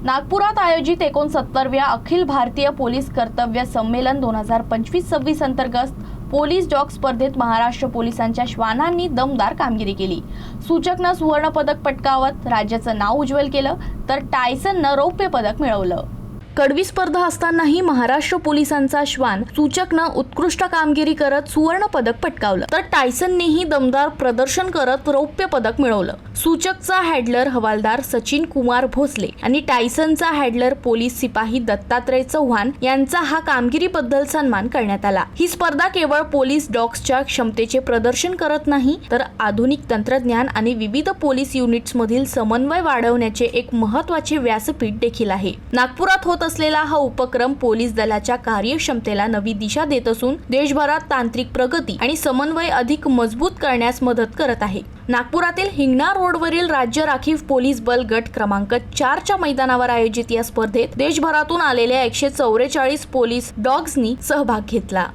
नागपुरात आयोजित 69व्या अखिल भारतीय पोलीस कर्तव्य संमेलन 2025-26 अंतर्गत पोलीस डॉग स्पर्धेत महाराष्ट्र पोलिसांच्या श्वानांनी दमदार कामगिरी केली। सूचकनं सुवर्ण पदक पटकावत राज्याचं नाव उज्ज्वल केलं, तर टायसननं रौप्य पदक मिळवलं। कडवी स्पर्धा असतानाही महाराष्ट्र पोलिसांचा श्वान सूचकनं उत्कृष्ट कामगिरी करत सुवर्ण पदक पटकावलं, तर टायसननेही दमदार प्रदर्शन करत रौप्य पदक मिळवलं। सूचकचा हँडलर हवालदार सचिन कुमार भोसले आणि टायसनचा हँडलर पोलीस सिपाही दत्तात्रय चव्हाण यांचा हा कामगिरीबद्दल सन्मान करण्यात आला। ही स्पर्धा केवळ पोलीस डॉग्सच्या क्षमतेचे प्रदर्शन करत नाही, तर आधुनिक तंत्रज्ञान आणि विविध पोलीस युनिट्स मधील समन्वय वाढवण्याचे एक महत्त्वाचे व्यासपीठ देखील आहे। नागपुरात होत असलेला हा उपक्रम पोलीस दलाच्या कार्यक्षमतेला नवी दिशा देत असून देशभरात तांत्रिक प्रगती आणि समन्वय अधिक मजबूत करण्यास मदत करत आहे। नागपुरातील हिंगणा रोडवरील राज्य राखीव पोलीस बल गट क्रमांक 4 च्या मैदानावर आयोजित या स्पर्धेत देशभरातून आलेल्या 144 पोलीस डॉग्सनी सहभाग घेतला।